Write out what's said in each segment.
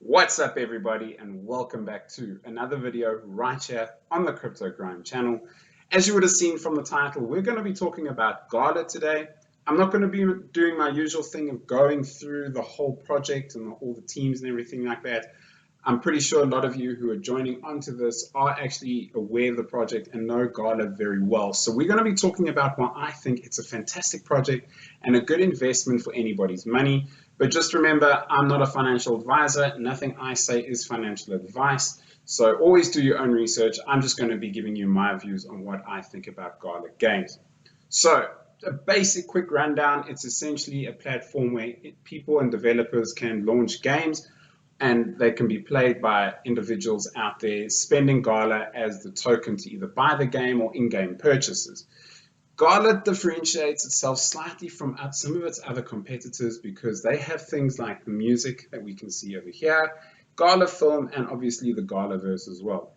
What's up everybody, and welcome back to another video right here on the Crypto Grind channel. As you would have seen from the title, we're going to be talking about GALA today. I'm not going to be doing my usual thing of going through the whole project and all the teams and everything like that. I'm pretty sure a lot of you who are joining onto this are actually aware of the project and know GALA very well. So we're going to be talking about why I think it's a fantastic project and a good investment for anybody's money. But just remember, I'm not a financial advisor. Nothing I say is financial advice. So always do your own research. I'm just going to be giving you my views on what I think about GALA games. So a basic quick rundown, it's essentially a platform where people and developers can launch games and they can be played by individuals out there spending GALA as the token to either buy the game or in-game purchases. GALA differentiates itself slightly from some of its other competitors because they have things like the music that we can see over here, GALA film, and obviously the GALAverse as well.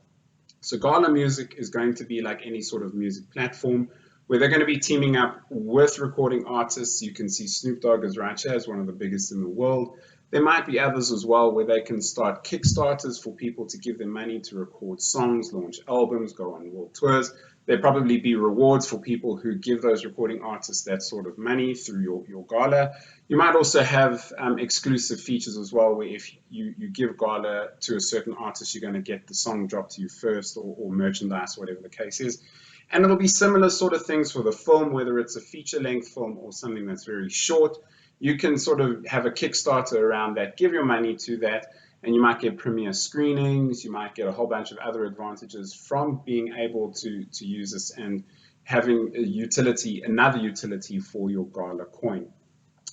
So GALA music is going to be like any sort of music platform where they're going to be teaming up with recording artists. You can see Snoop Dogg is right here as one of the biggest in the world. There might be others as well where they can start Kickstarters for people to give them money to record songs, launch albums, go on world tours. There'll probably be rewards for people who give those recording artists that sort of money through your GALA. You might also have exclusive features as well, where if you give GALA to a certain artist, you're going to get the song dropped to you first, or merchandise, whatever the case is. And it'll be similar sort of things for the film, whether it's a feature-length film or something that's very short. You can sort of have a Kickstarter around that, give your money to that, and you might get premiere screenings, you might get a whole bunch of other advantages from being able to use this and having a utility, another utility for your GALA coin.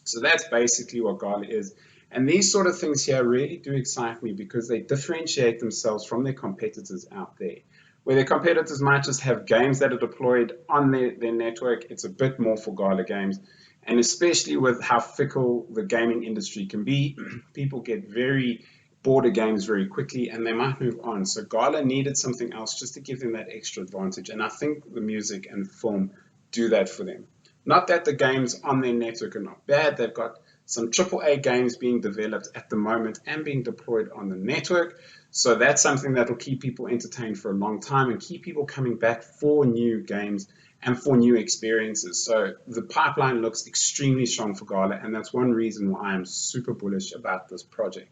So that's basically what GALA is. And these sort of things here really do excite me because they differentiate themselves from their competitors out there. Where their competitors might just have games that are deployed on their network, it's a bit more for GALA games. And especially with how fickle the gaming industry can be, people get very bored of games very quickly and they might move on. So GALA needed something else just to give them that extra advantage. And I think the music and film do that for them. Not that the games on their network are not bad. They've got some AAA games being developed at the moment and being deployed on the network. So that's something that will keep people entertained for a long time and keep people coming back for new games and for new experiences. So the pipeline looks extremely strong for GALA, and that's one reason why I'm super bullish about this project.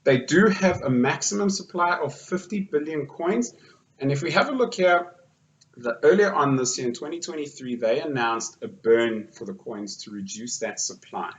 They do have a maximum supply of 50 billion coins, and if we have a look here, earlier on this year in 2023, they announced a burn for the coins to reduce that supply.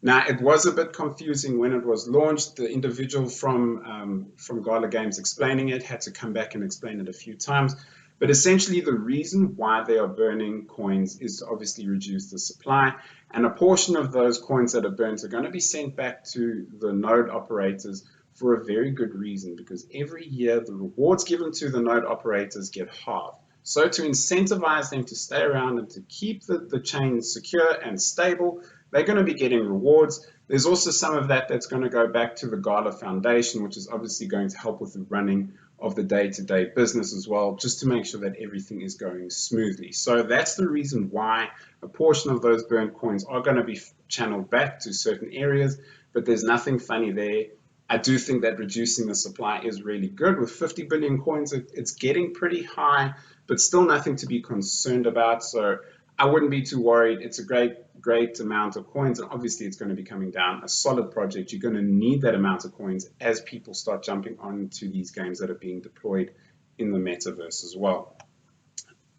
Now, it was a bit confusing when it was launched. The individual from GALA Games explaining it had to come back and explain it a few times. But essentially, the reason why they are burning coins is to obviously reduce the supply. And a portion of those coins that are burnt are going to be sent back to the node operators for a very good reason, because every year the rewards given to the node operators get halved. So to incentivize them to stay around and to keep the chain secure and stable, they're going to be getting rewards. There's also some of that that's going to go back to the GALA Foundation, which is obviously going to help with the running of the day-to-day business as well, just to make sure that everything is going smoothly. So that's the reason why a portion of those burnt coins are going to be channeled back to certain areas, but there's nothing funny there. I do think that reducing the supply is really good. With 50 billion coins, it's getting pretty high, but still nothing to be concerned about. So I wouldn't be too worried. It's a great amount of coins, and obviously it's going to be coming down. A solid project. You're going to need that amount of coins as people start jumping onto these games that are being deployed in the metaverse as well.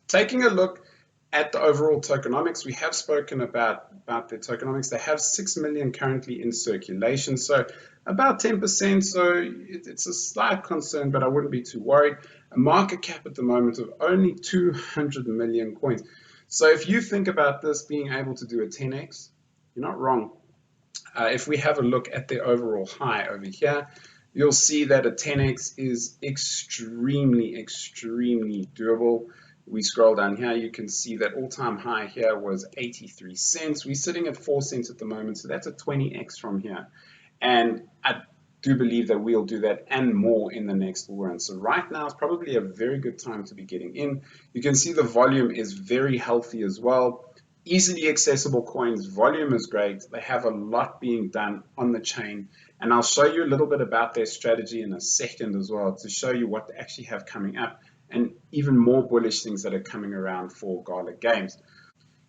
Taking a look at the overall tokenomics, we have spoken about the tokenomics. They have 6 million currently in circulation, so about 10%, so it's a slight concern, but I wouldn't be too worried. A market cap at the moment of only 200 million coins. So if you think about this being able to do a 10x, you're not wrong. If we have a look at the overall high over here, you'll see that a 10x is extremely doable. We scroll down here, you can see that all-time high here was 83 cents. We're sitting at 4 cents at the moment, so that's a 20x from here. And I do believe that we'll do that and more in the next bull run. So right now is probably a very good time to be getting in. You can see the volume is very healthy as well. easily accessible coins, volume is great. They have a lot being done on the chain, and I'll show you a little bit about their strategy in a second as well to show you what they actually have coming up and even more bullish things that are coming around for GALA games.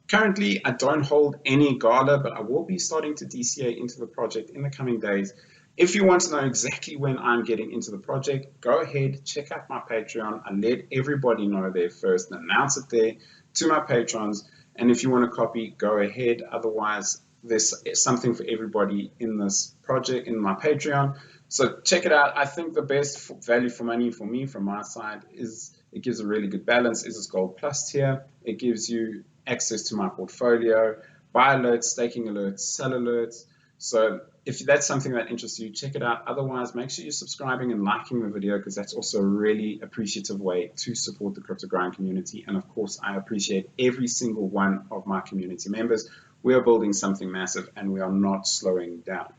Currently, I don't hold any GALA, but I will be starting to DCA into the project in the coming days. If you want to know exactly when I'm getting into the project, go ahead, check out my Patreon. I let everybody know there first and announce it there to my patrons. And if you want a copy, go ahead. Otherwise, there's something for everybody in this project, in my Patreon. So check it out. I think the best value for money for me from my side is it gives a really good balance, is this Gold Plus tier. It gives you access to my portfolio, buy alerts, staking alerts, sell alerts. So if that's something that interests you, check it out. Otherwise, make sure you're subscribing and liking the video because that's also a really appreciative way to support the crypto grind community. And of course, I appreciate every single one of my community members. We are building something massive and we are not slowing down.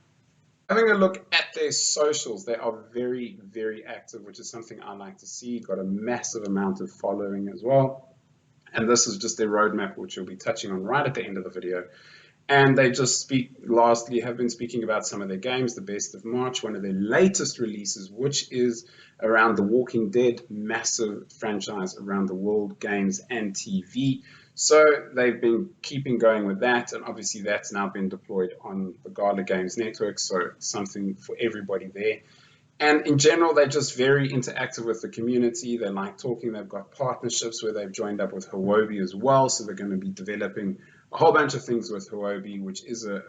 Having a look at their socials, they are very, very active, which is something I like to see. Got a massive amount of following as well. And this is just their roadmap, which we'll be touching on right at the end of the video. And they just lastly have been speaking about some of their games, The Best of March, one of their latest releases, which is around the Walking Dead, massive franchise around the world, games and TV. So they've been keeping going with that, and obviously that's now been deployed on the GALA Games network, so something for everybody there. And in general, they're just very interactive with the community. They like talking. They've got partnerships where they've joined up with Huobi as well. So they're going to be developing a whole bunch of things with Huobi, which is a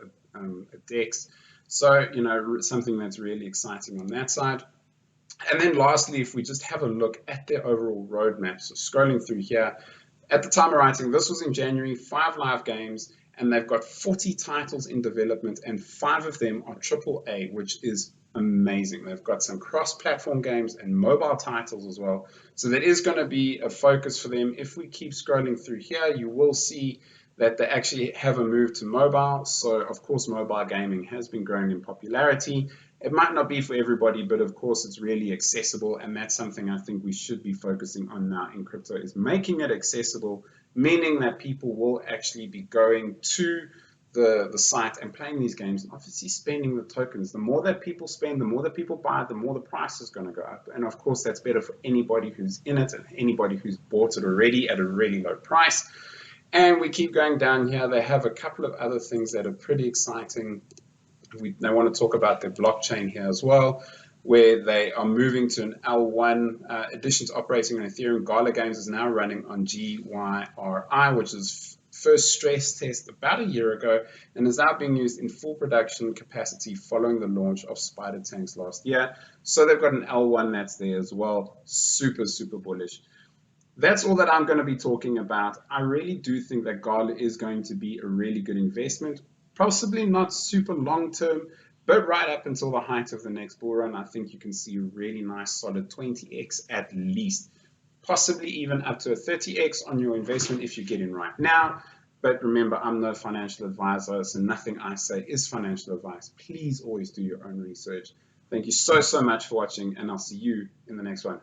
DEX. So, you know, something that's really exciting on that side. And then lastly, if we just have a look at their overall roadmap, so scrolling through here, at the time of writing, this was in January, 5 live games, and they've got 40 titles in development, and 5 of them are AAA, which is amazing. They've got some cross-platform games and mobile titles as well. So that is going to be a focus for them. If we keep scrolling through here, you will see that they actually have a move to mobile. So of course, mobile gaming has been growing in popularity. It might not be for everybody, but of course it's really accessible. And that's something I think we should be focusing on now in crypto, is making it accessible, meaning that people will actually be going to the site and playing these games and obviously spending the tokens. The more that people spend, the more that people buy, the more the price is going to go up. And of course, that's better for anybody who's in it and anybody who's bought it already at a really low price. And we keep going down here. They have a couple of other things that are pretty exciting. They want to talk about their blockchain here as well, where they are moving to an L1 addition to operating on Ethereum. GALA Games is now running on GYRI, which is first stress test about a year ago and is now being used in full production capacity following the launch of Spider Tanks last year. So they've got an L1 that's there as well. Super, super bullish. That's all that I'm going to be talking about. I really do think that GALA is going to be a really good investment, possibly not super long term, but right up until the height of the next bull run, I think you can see a really nice solid 20x at least, possibly even up to a 30x on your investment if you get in right now. But remember, I'm no financial advisor, so nothing I say is financial advice. Please always do your own research. Thank you so much for watching, and I'll see you in the next one.